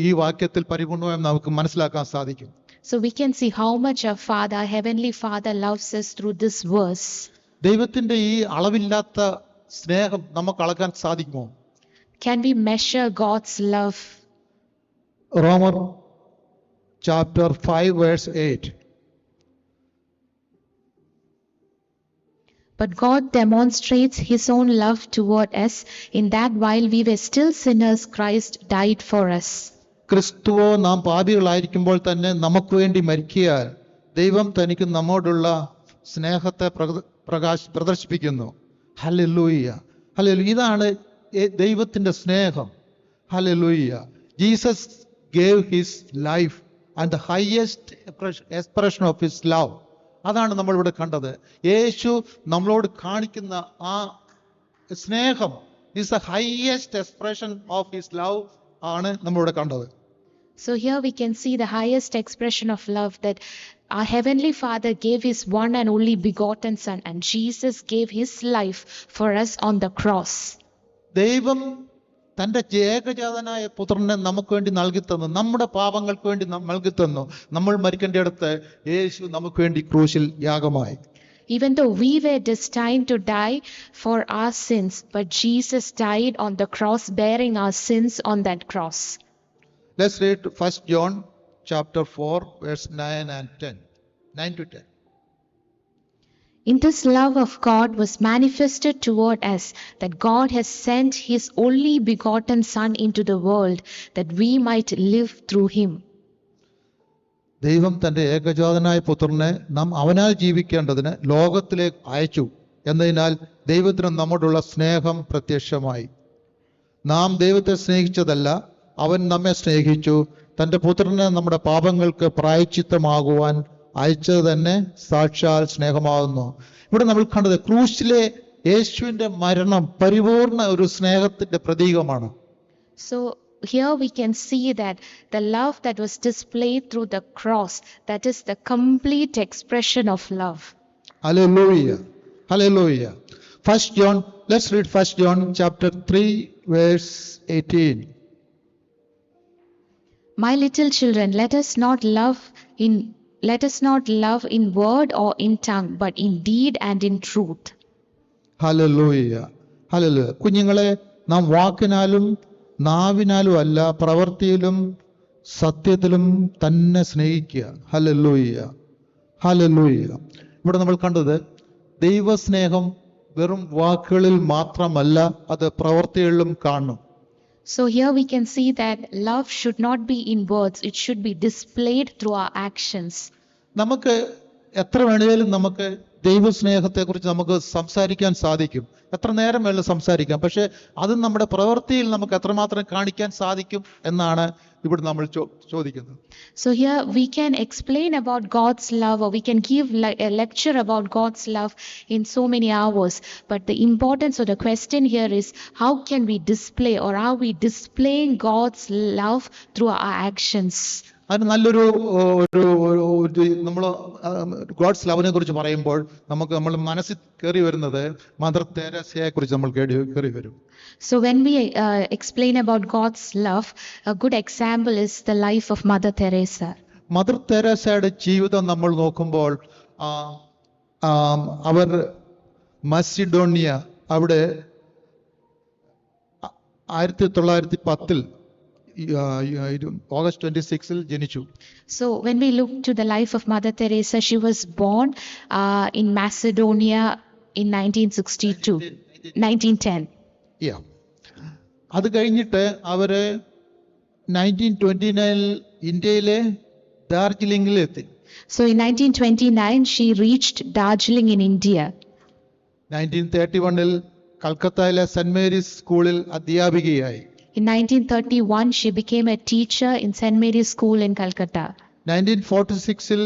ഈ വാക്യത്തിൽ പരിപൂർണമായി നമുക്ക് മനസ്സിലാക്കാൻ സാധിക്കും. So we can see how much our Father, our Heavenly Father, loves us through this verse. ദൈവത്തിന്റെ ഈ അളവില്ലാത്ത സ്നേഹം നമുക്ക് അളക്കാൻ സാധിക്കുമോ? Can we measure God's love? Roman chapter 5 verse 8. But God demonstrates his own love toward us in that while we were still sinners, Christ died for us. ക്രിസ്തുവോ നാം പാപികളായിരിക്കുമ്പോൾ തന്നെ നമുക്ക് വേണ്ടി മരിക്കയാൽ ദൈവം തനിക്ക് നമ്മോടുള്ള സ്നേഹത്തെ പ്രദർശിപ്പിക്കുന്നു. ഹല്ലേലൂയ. ഹല്ലേലൂയ. ഇതാണ് ദൈവത്തിന്റെ സ്നേഹം. Hallelujah. Jesus gave his life and the highest expression of his love. അതാണ് നമ്മളിവിടെ കണ്ടത്. യേശു നമ്മളോട് കാണിക്കുന്ന ആ സ്നേഹം is the highest expression of his love ആണ് നമ്മളിവിടെ കണ്ടത്. So here we can see the highest expression of love, that our Heavenly Father gave his one and only begotten Son, and Jesus gave his life for us on the cross. ദൈവം തന്റെ ഏകജാതനായ പുത്രനെ നമുക്ക് വേണ്ടി നൽകി തന്നു. നമ്മുടെ പാപങ്ങൾക്ക് വേണ്ടി നൽകി തന്നു. നമ്മൾ മരിക്കേണ്ടിടത്ത് യേശു നമുക്ക് വേണ്ടി ക്രൂശിൽ യാഗമായി. Even though we were destined to die for our sins, but Jesus died on the cross, bearing our sins on that cross. Let's read 1 John chapter 4 verse 9 and 10. 9 to 10. In this love of God was manifested toward us, that God has sent his only begotten Son into the world, that we might live through him. ദൈവം തന്റെ ഏകജാതനായ പുത്രനെ നാം അവനാൽ ജീവിക്കേണ്ടതിന് ലോകത്തിലേക്ക് അയച്ചു എന്നതിനാൽ ദൈവത്തിന് നമ്മോടുള്ള സ്നേഹം പ്രത്യക്ഷമായി. നാം ദൈവത്തെ സ്നേഹിച്ചതല്ല, അവൻ നമ്മെ സ്നേഹിച്ചു, തന്റെ പുത്രനെ നമ്മുടെ പാപങ്ങൾക്ക് പ്രായശ്ചിത്തമാകുവാൻ അയച്ചത് തന്നെ സാക്ഷാൽ സ്നേഹമാകുന്നു. ഇവിടെ നമ്മൾ കണ്ടത് ക്രൂശിലെ യേശുവിന്റെ മരണം പരിപൂർണ ഒരു സ്നേഹത്തിന്റെ പ്രതീകമാണ്. So here we can see that the love that was displayed through the cross, that is the complete expression of love. Hallelujah. Hallelujah. 1 John, let's read 1 John chapter 3 verse 18. My little children, let us not love in word or in tongue, but in deed and in truth. Hallelujah. Hallelujah. കുഞ്ഞുങ്ങളെ, നാം വാക്കിനാലും നാവിനാലും അല്ല, പ്രവൃത്തിയിലും സത്യത്തിലും തന്നെ സ്നേഹിക്കുക. Hallelujah. Hallelujah. ഇവിടെ നമ്മൾ കണ്ടത് ദൈവസ്നേഹം വെറും വാക്കുകളിൽ മാത്രമല്ല, അത് പ്രവൃത്തികളിലും കാണും. So here we can see that love should not be in words, it should be displayed through our actions. നമുക്ക് എത്ര വേണേലും നമുക്ക് ദൈവസ്നേഹത്തെക്കുറിച്ച് നമുക്ക് സംസാരിക്കാൻ സാധിക്കും. എത്ര നേരം വേണം സംസാരിക്കാം. പക്ഷെ അത് നമ്മുടെ പ്രവൃത്തിയിൽ നമുക്ക് എത്രമാത്രം കാണിക്കാൻ സാധിക്കും എന്നാണ് ഇവിടെ നമ്മൾ ചോദിക്കുന്നത്. So here we can explain about God's love, or we can give a lecture about God's love in so many hours. But the importance of the question here is, how can we display, or are we displaying God's love through our actions? അതിന് നല്ലൊരു നമ്മൾ God's ലവിനെ കുറിച്ച് പറയുമ്പോൾ നമ്മൾ മനസ്സിൽ കയറി വരുന്നത് mother തെരേസയെ കുറിച്ച് നമ്മൾ കയറി വരും. So when we explain about God's love, a good example is the life of Mother Teresa. Mother തെരേസയുടെ ജീവിതം നമ്മൾ നോക്കുമ്പോൾ അവർ മസിഡോണിയ അവിടെ 1910 ഓഗസ്റ്റ് 26 ജനിച്ചു. So when we look to the life of Mother Teresa, she was born in Macedonia in 1910. Yeah. അത് കഴിഞ്ഞിട്ട് അവര് 1929 ഇന്ത്യയിലെ ഡാർജിലിംഗിൽ എത്തി. So in 1929 she reached Darjeeling in India. 1931 കൽക്കത്തയിലെ സെന്റ് മേരീസ് സ്കൂളിൽ അധ്യാപികയായി. In 1931 she became a teacher in St. Mary's School in Calcutta. 1946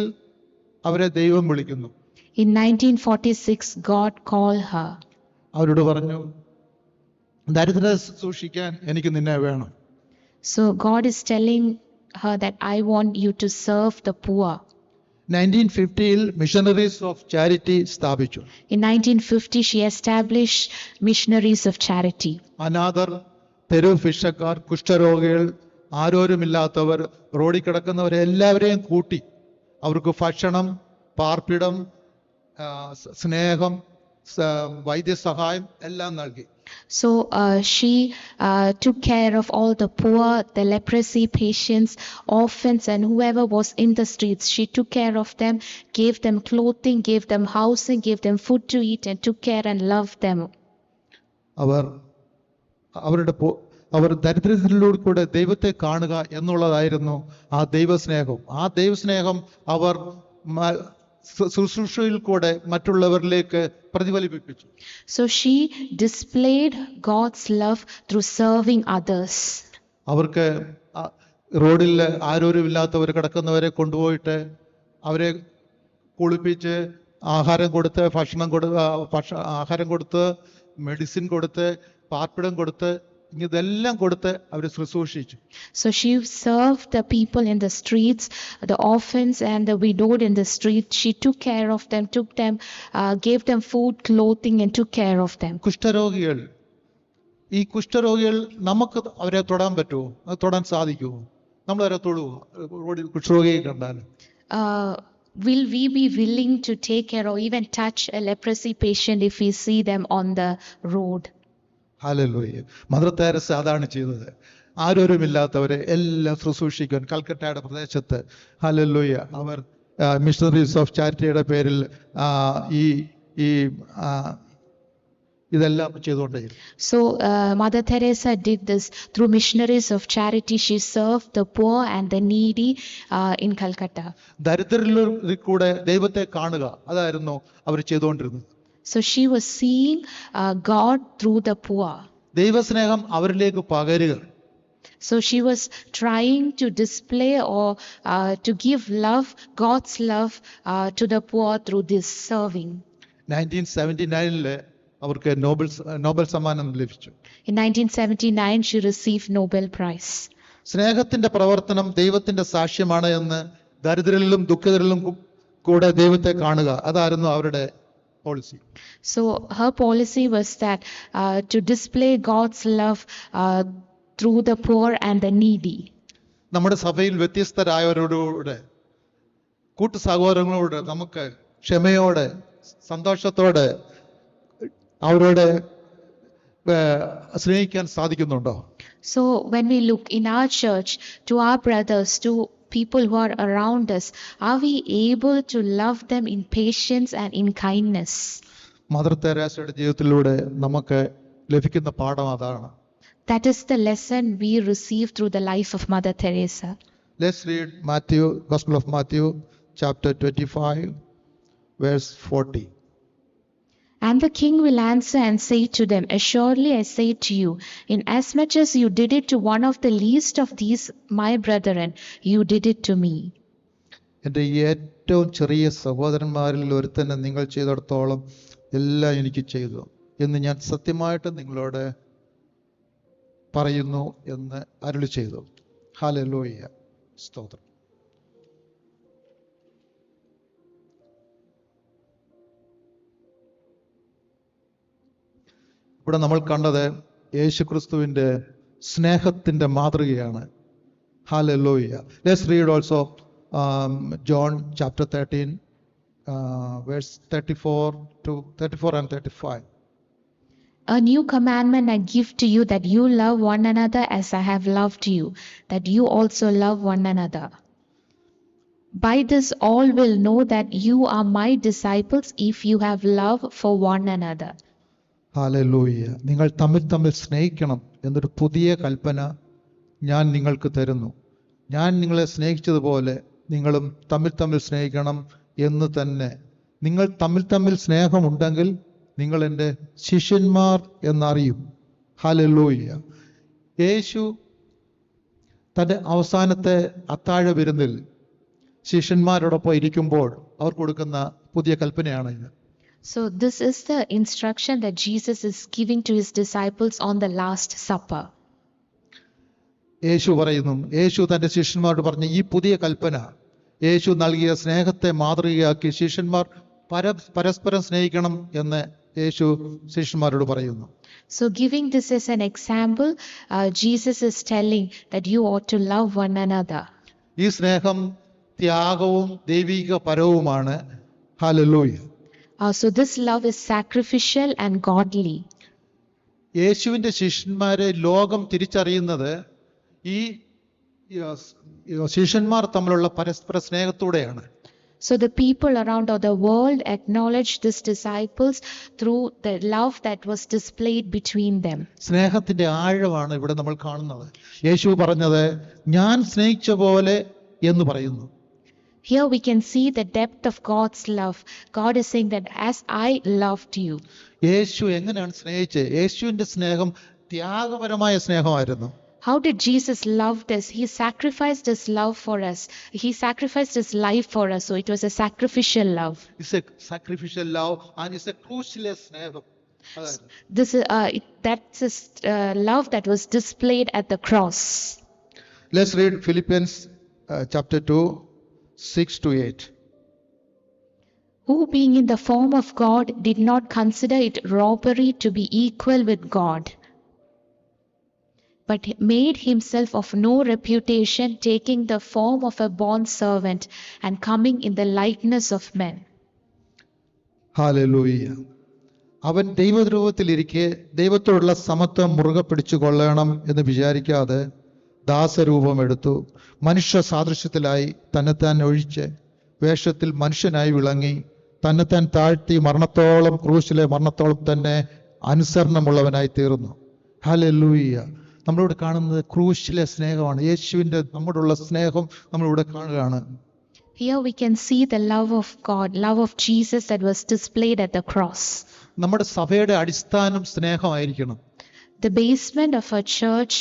അവരെ ദൈവം വിളിക്കുന്നു. In 1946 God called her. അവരോട് പറഞ്ഞു, ദരിദ്രരെ സൂക്ഷിക്കാൻ എനിക്ക് നിന്നെ വേണം. So God is telling her that I want you to serve the poor. 1950 missionaries of charity സ്ഥാപിച്ചു. In 1950 she established missionaries of charity. അനാഥർ, തെരുവ് ഭിക്ഷക്കാർ, കുഷ്ഠരോഗികൾ, ആരോരുമില്ലാത്തവർ, റോഡിൽ കിടക്കുന്നവരെ എല്ലാവരെയും കൂട്ടി അവർക്ക് ഭക്ഷണം, പാർപ്പിടം, സ്നേഹം, വൈദ്യസഹായം എല്ലാം നൽകി. So she took care of all the poor, the leprosy patients, orphans, and whoever was in the streets. She took care of them, gave them clothing, gave them housing, gave them food to eat, and took care and loved them. അവർ ദരിദ്രരിലൂടെ കൂടെ ദൈവത്തെ കാണുക എന്നുള്ളതായിരുന്നു ആ ദൈവസ്നേഹം. ആ ദൈവസ്നേഹം അവർ ശുശ്രൂഷയിൽ കൂടെ മറ്റുള്ളവരിലേക്ക് പ്രതിഫലിപ്പിച്ചു. So she displayed God's love through serving others. അവർക്ക് റോഡിൽ ആരോരുമില്ലാത്തവർ കിടക്കുന്നവരെ കൊണ്ടുപോയിട്ട് അവരെ കുളിപ്പിച്ച് ആഹാരം കൊടുത്ത് ആഹാരം കൊടുത്ത് മെഡിസിൻ കൊടുത്ത് പാർപ്പിടം കൊടുത്ത് ഇതെല്ലാം കൊടുത്ത് അവർ ശുശ്രൂഷിച്ചു. So she served the people in the streets, the orphans and the widowed in the street. She took care of them, gave them food, clothing, and took care of them. കുഷ്ഠരോഗികൾ, ഈ കുഷ്ഠരോഗികൾ നമുക്ക് അവരെ തൊടാൻ പറ്റുമോ? അത് തൊടാൻ സാധിക്കുമോ? നമ്മൾ അവരെ തൊടുവോ? റോഡിൽ കുഷ്ഠരോഗിയെ കണ്ടാൽ will we be willing to take care or even touch a leprosy patient if we see them on the road? Hallelujah. Mother Teresa അതാണ് ചെയ്തത്. ആരോരുമില്ലാത്തവരെ എല്ലാം ശുശ്രൂഷിക്കാൻ കൽക്കട്ടയുടെ പ്രദേശത്ത് ഹല്ലേലൂയ അവർ മിഷണറീസ് ഓഫ് ചാരിറ്റിയുടെ പേരിൽ ഇതെല്ലാം ചെയ്തുകൊണ്ടേയിരുന്നു. So Mother Teresa did this through missionaries of charity. She served the poor and the needy in Calcutta. ദരിദ്രരിൽ കൂടെ ദൈവത്തെ കാണുക, അതായിരുന്നു അവർ ചെയ്തുകൊണ്ടിരുന്നത്. So she was seeing God through the poor. ദൈവസ്നേഹം അവരിലേക്ക് പകരുക. So she was trying to display or to give love, God's love to the poor through this serving. 1979 അവർക്ക് Nobel സമ്മാനം ലഭിച്ചു. In 1979 she received Nobel Prize. സ്നേഹത്തിന്റെ പ്രവർത്തനം ദൈവത്തിന്റെ സാക്ഷ്യമാണ് എന്ന് ദരിദ്രരിലും ദുഃഖിതരിലും കൂടെ ദൈവത്തെ കാണുക, അതായിരുന്നു അവരുടെ policy. So her policy was that to display God's love through the poor and the needy. നമ്മുടെ സഭയിൽ വ്യത്യസ്തരായവരോട് കൂട്ടു സഹോദരങ്ങളോട് നമുക്ക് ക്ഷമയോടെ സന്തോഷത്തോടെ അവരോട് സ്നേഹിക്കാൻ സാധിക്കുന്നുണ്ടോ? So when we look in our church to our brothers, to people who are around us, are we able to love them in patience and in kindness? Mother തെരേസയുടെ ജീവിതത്തിലൂടെ നമുക്ക് ലഭിക്കുന്ന പാഠം അതാണ്. That is the lesson we receive through the life of Mother Teresa. Let's read Gospel of Matthew chapter 25 verse 40. And the king will answer and say to them, Assuredly I say to you, inasmuch as you did it to one of the least of these my brethren, you did it to me. എൻ്റെ ഏറ്റവും ചെറിയ സഹോദരന്മാരിൽ ഒരുത്തന്നെ നിങ്ങൾ ചെയ്തിടത്തോളം എല്ലാം എനിക്ക് ചെയ്തു എന്ന് ഞാൻ സത്യമായിട്ട് നിങ്ങളോട് പറയുന്നു എന്ന് അരുളി ചെയ്തു. ഹല്ലേലൂയ, സ്തോത്രം. ഇവിടെ നമ്മൾ കണ്ടത് യേശുക്രിസ്തുവിൻ്റെ സ്നേഹത്തിൻ്റെ മാതൃകയാണ്. Hallelujah. Let's read also John chapter 13 verse 34 and 35. A new commandment I give to you, that you love one another as I have loved you, that you also love one another. By this all will know that you are my disciples, if you have love for one another. Hallelujah. നിങ്ങൾ തമ്മിൽ സ്നേഹിക്കണം എന്നൊരു പുതിയ കൽപ്പന ഞാൻ നിങ്ങൾക്ക് തരുന്നു. ഞാൻ നിങ്ങളെ സ്നേഹിച്ചതുപോലെ നിങ്ങളും തമ്മിൽ സ്നേഹിക്കണം എന്ന് തന്നെ. നിങ്ങൾ തമ്മിൽ സ്നേഹമുണ്ടെങ്കിൽ നിങ്ങൾ എൻ്റെ ശിഷ്യന്മാർ എന്നറിയും. ഹല്ലേലൂയ. യേശു തൻ്റെ അവസാനത്തെ അത്താഴ വിരുന്നിൽ ശിഷ്യന്മാരോടൊപ്പം ഇരിക്കുമ്പോൾ അവർ കൊടുക്കുന്ന പുതിയ കൽപ്പനയാണ് ഇത്. So this is the instruction that Jesus is giving to his disciples on the Last Supper. യേശു തൻ്റെ ശിഷ്യന്മാരോട് പറഞ്ഞ ഈ പുതിയ കൽപ്പന, യേശു നൽകിയ സ്നേഹത്തെ മാതൃകയാക്കി ശിഷ്യന്മാർ പരസ്പരം സ്നേഹിക്കണം എന്ന് യേശു ശിഷ്യന്മാരോട് പറയുന്നു. So giving this as an example, Jesus is telling that you ought to love one another. ഈ സ്നേഹം ത്യാഗവും ദൈവിക പരവുമാണ്. Hallelujah. So this love is sacrificial and godly. യേശുവിൻ്റെ ശിഷ്യന്മാരെ ലോകം തിരിച്ചറിയുന്നത് ഈ ശിഷ്യന്മാർ തമ്മിലുള്ള പരസ്പര സ്നേഹത്തോടെയാണ്. So the people around or the world acknowledge these disciples through the love that was displayed between them. സ്നേഹത്തിന്റെ ആഴമാണ് ഇവിടെ നമ്മൾ കാണുന്നത്. യേശു പറഞ്ഞത് ഞാൻ സ്നേഹിച്ച പോലെ എന്ന് പറയുന്നു. Here we can see the depth of God's love. God is saying that as I loved you. യേശു എങ്ങനെയാണ് സ്നേഹിച്ചത്? യേശുവിന്റെ സ്നേഹം ത്യാഗപരമായ സ്നേഹമായിരുന്നു. How did Jesus love us? He sacrificed his love for us. He sacrificed his life for us. So it was a sacrificial love. It's a sacrificial love and it's a crucial സ്നേഹം. That's a love that was displayed at the cross. Let's read Philippians chapter 2, 6 to 8. Who being in the form of God did not consider it robbery to be equal with God, but made himself of no reputation, taking the form of a bond servant and coming in the likeness of men. Hallelujah. അവൻ ദൈവരൂപത്തിലിരിക്കെ ദൈവത്തോടുള്ള സമത്വം മുറുകെ പിടിച്ചു കൊള്ളണം എന്ന് വിചാരിക്കാതെ ദാസരൂപമെടുത്തു. മനുഷ്യ സാദൃശ്യത്തിലായി തന്നെത്താൻ ഒഴിച്ച് വേഷത്തിൽ മനുഷ്യനായി വിളങ്ങി തന്നെത്താൻ താഴ്ത്തി മരണത്തോളം, ക്രൂശിലെ മരണത്തോളം തന്നെ അനുസരണമുള്ളവനായി തീർന്നു. ഹല്ലേലൂയ. നമ്മളിവിടെ കാണുന്നത് ക്രൂശിലെ സ്നേഹമാണ്. യേശുവിൻ്റെ നമ്മോടുള്ള സ്നേഹം നമ്മളിവിടെ കാണുകയാണ്. Here we can see the love of God, love of Jesus that was displayed at the cross. നമ്മുടെ സഭയുടെ അടിസ്ഥാനം സ്നേഹമായിരിക്കണം. The basement of a church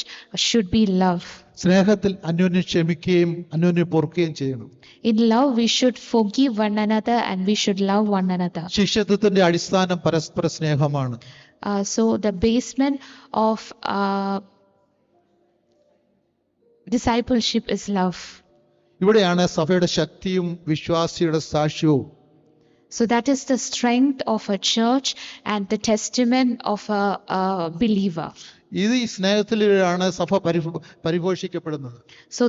should be love. സ്നേഹത്തിൽ അന്യോന്യം ക്ഷമിക്കുകയും അന്യോന്യം പൊറുക്കുകയും ചെയ്യണം. In love we should forgive one another and we should love one another. ശിഷ്യത്വത്തിന്റെ അടിസ്ഥാനം പരസ്പര സ്നേഹമാണ്. So the basement of discipleship is love. ഇവിടെയാണ് സഭയുടെ ശക്തിയും വിശ്വാസിയുടെ സാക്ഷ്യവും. So that is the strength of a church and the testament of a believer. ഇത് ഈ സ്നേഹത്തിലാണ് സഭ പരിപോഷിക്കപ്പെടുന്നത്. So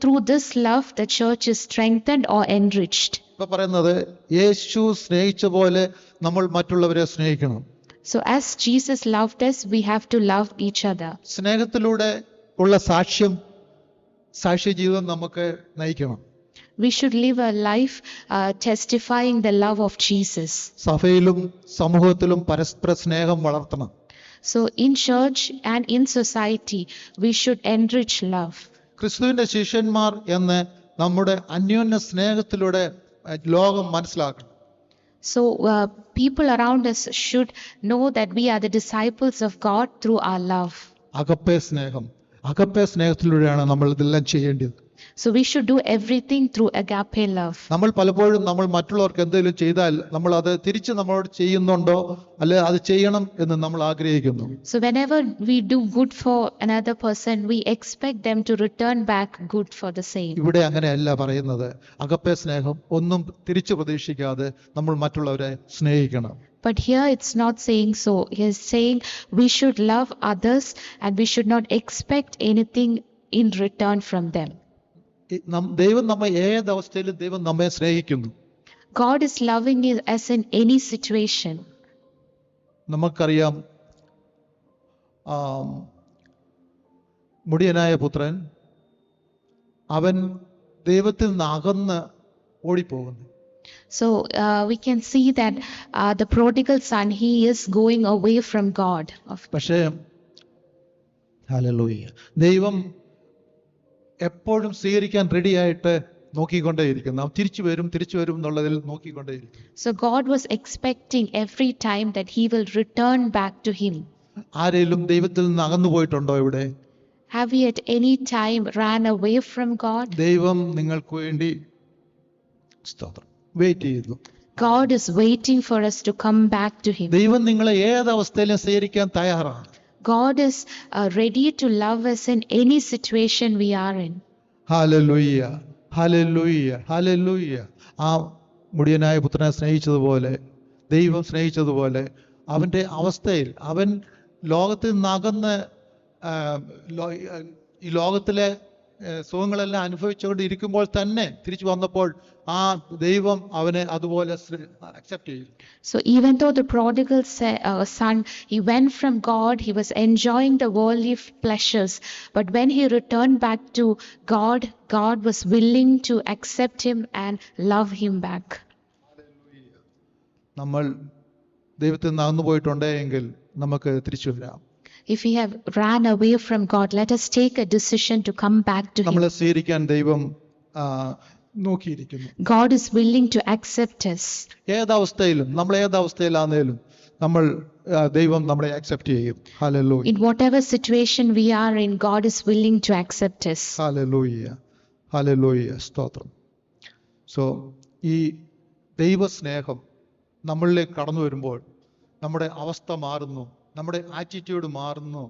through this love the church is strengthened or enriched. ഇപ്പൊ പറയുന്നത് യേശു സ്നേഹിച്ച പോലെ നമ്മൾ മറ്റുള്ളവരെ സ്നേഹിക്കണം. So as Jesus loved us, we have to love each other. സ്നേഹത്തിലൂടെ ഉള്ള സാക്ഷ്യ ജീവിതം നമുക്ക് നയിക്കണം. We should live a life testifying the love of Jesus. സഭയിലും സമൂഹത്തിലും പരസ്പര സ്നേഹം വളർത്തണം. So in church and in society we should enrich love. ക്രിസ്തുവിന്റെ ശിഷ്യന്മാർ എന്ന് നമ്മുടെ അന്യോന്യ സ്നേഹത്തിലൂടെ ലോകം മനസ്സിലാക്കണം. So people around us should know that we are the disciples of God through our love. Agape സ്നേഹത്തിലൂടെയാണ് നമ്മൾ ഇതെല്ലാം ചെയ്യേണ്ടത്. So we should do everything through agape love. നമ്മൾ പലപ്പോഴും നമ്മൾ മറ്റുള്ളവർക്ക് എന്തെങ്കിലും ചെയ്താൽ നമ്മൾ അത് തിരിച്ച് നമ്മളോട് ചെയ്യുന്നുണ്ടോ അല്ലെ അത് ചെയ്യണം എന്ന് നമ്മൾ ആഗ്രഹിക്കുന്നു. So whenever we do good for another person, we expect them to return back good for the same. ഇവിടെ അങ്ങനെയല്ല പറയുന്നത്. അഗപ്പേ സ്നേഹം ഒന്നും തിരിച്ചു പ്രതീക്ഷിക്കാതെ നമ്മൾ മറ്റുള്ളവരെ സ്നേഹിക്കണം. But here it's not saying so. He is saying we should love others and we should not expect anything in return from them. ദൈവം നമ്മെ ഏത് അവസ്ഥയിലും ദൈവം നമ്മെ സ്നേഹിക്കുന്നു. God is loving us in any situation. നമുക്കറിയാം മുടിയനായ പുത്രൻ അവൻ ദൈവത്തിൽ നിന്ന് അകന്ന് ഓടിപ്പോകുന്നു. So we can see that the prodigal son, he is going away from God. പക്ഷേ ഹല്ലേലൂയ, ദൈവം എപ്പോഴും സ്വീകരിക്കാൻ റെഡിയായിട്ട് നോക്കിക്കൊണ്ടേയിരിക്കുന്നു. അവൻ തിരിച്ചു വരും എന്നുള്ളതിൽ നോക്കിക്കൊണ്ടേയിരിക്കും. So God was expecting every time that he will return back to him. ആരെങ്കിലും ദൈവത്തിൽ നിന്ന് അകന്നു പോയിട്ടുണ്ടോ ഇവിടെ? Have we at any time ran away from God? ദൈവം നിങ്ങൾക്ക് വേണ്ടി വെയിറ്റ് ചെയ്യുന്നു. God is waiting for us to come back to him. ദൈവം നിങ്ങളെ ഏത് അവസ്ഥയിലും സ്വീകരിക്കാൻ തയ്യാറാണ്. God is ready to love us in any situation we are in. Hallelujah, hallelujah, hallelujah. ആ മുടിയനായ പുത്രനെ സ്നേഹിച്ചതുപോലെ, ദൈവം സ്നേഹിച്ചതുപോലെ അവന്റെ അവസ്ഥയിൽ അവൻ ലോകത്തിൽ നിന്ന് അകന്ന് ഈ ലോകത്തിലെ സുഖങ്ങളെല്ലാം അനുഭവിച്ചുകൊണ്ടിരിക്കുമ്പോൾ തന്നെ തിരിച്ചു വന്നപ്പോൾ ആ ദൈവം അവനെ അതുപോലെ അക്സെപ്റ്റ് ചെയ്തു. So even though the prodigal son, he went from God, he was enjoying the worldly pleasures, but when he returned back to God, God was willing to accept him and love him back. നമ്മൾ ദൈവത്തിൽ നിന്ന് അകന്നു പോയിട്ടുണ്ടെങ്കിൽ നമുക്ക് തിരിച്ചു വരാം. If we have ran away from God, let us take a decision to come back to him. നമ്മളെ സ്വീകരിക്കാൻ ദൈവം നോക്കിയിരിക്കുന്നു. God is willing to accept us. ഏതവസ്ഥയിലും നമ്മൾ ഏതവസ്ഥയിലാണെങ്കിലും നമ്മൾ ദൈവം നമ്മളെ അക്സെപ്റ്റ് ചെയ്യും. Hallelujah. In whatever situation we are in, God is willing to accept us. Hallelujah, hallelujah, സ്തോത്രം. So ഈ ദൈവസ്നേഹം നമ്മളിലേക്ക് കടന്നു വരുമ്പോൾ നമ്മുടെ അവസ്ഥ മാറുന്നു, നമ്മുടെ ആറ്റിറ്റ്യൂഡ് മാറുന്നു,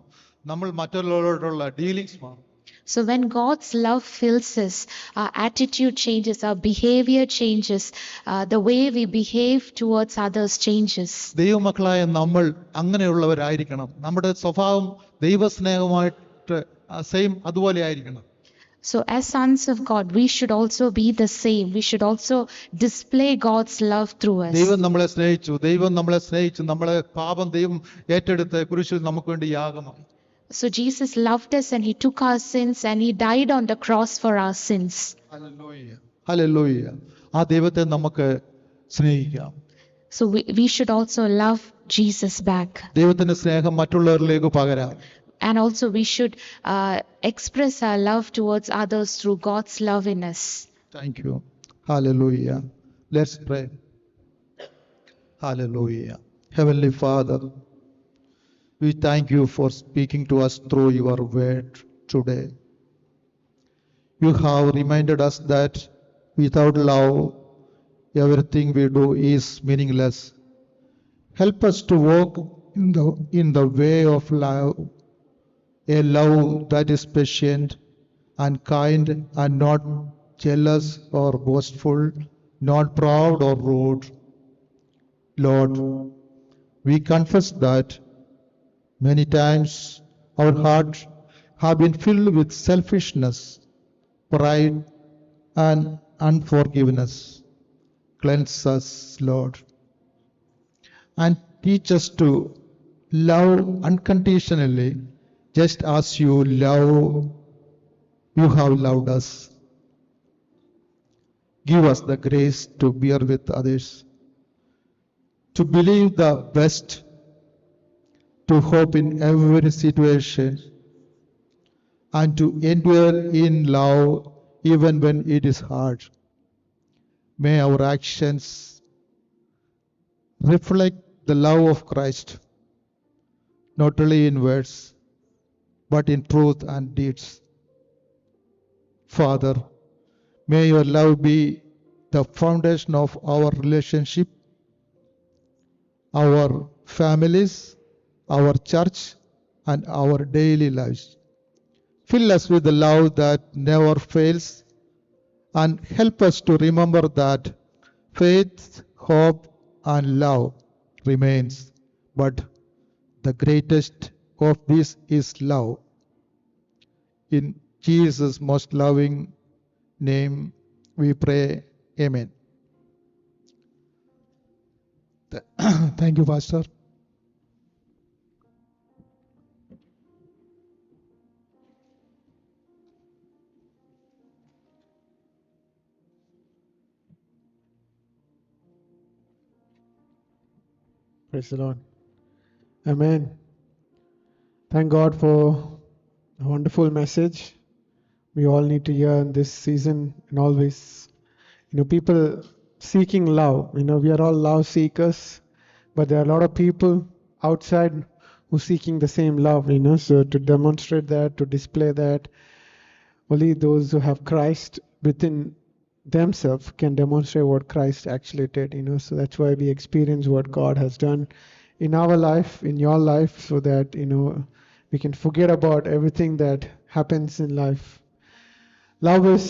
നമ്മൾ മറ്റുള്ളവരോടുള്ള ഡീലിങ്സ് മാറും. So when God's love fills us, our attitude changes, our behavior changes, the way we behave towards others changes. ദൈവമക്കളായ നമ്മൾ അങ്ങനെയുള്ളവരായിരിക്കണം. നമ്മുടെ സ്വഭാവം ദൈവസ്നേഹമായിട്ട് സെയിം അതുപോലെ ആയിരിക്കണം. So as sons of God, we should also be the same. We should also display God's love through us. ദൈവം നമ്മളെ സ്നേഹിച്ചു, നമ്മളെ പാപം ദൈവം ഏറ്റെടുത്ത് കുരിശിൽ നമുക്ക് വേണ്ടി യാഗമായി. So Jesus loved us and he took our sins and he died on the cross for our sins. Hallelujah, hallelujah. ആ ദൈവത്തെ നമുക്ക് സ്നേഹിക്കാം. So we should also love Jesus back. ദൈവത്തിന്റെ സ്നേഹം മറ്റുള്ളവരിലേക്ക് പകരാം. And also we should express our love towards others through God's love in us. Thank you. Hallelujah. Let's pray. Hallelujah. Heavenly Father, we thank you for speaking to us through your word today. You have reminded us that without love, everything we do is meaningless. Help us to walk in the way of love, a love that is patient and kind and not jealous or boastful, not proud or rude. Lord, we confess that many times our hearts have been filled with selfishness, pride, and unforgiveness. Cleanse us, Lord, and teach us to love unconditionally, just as you have loved us. Give us the grace to bear with others, to believe the best, to hope in every situation, and to endure in love even when it is hard. May our actions reflect the love of Christ, not only in words, but in truth and deeds. Father, may your love be the foundation of our relationship, our families, our church, and our daily lives. Fill us with the love that never fails and help us to remember that faith, hope, and love remains, but the greatest of these is love. In Jesus' most loving name we pray. Amen. Thank you, Pastor. Praise the Lord. Amen. Thank God for a wonderful message we all need to hear in this season and always. People seeking love. We are all love seekers, but there are a lot of people outside who seeking the same love. So to demonstrate that, to display that, only those who have Christ within themselves can demonstrate what Christ actually did. So that's why we experience what God has done in our life, in your life, so that we can forget about everything that happens in life. Love is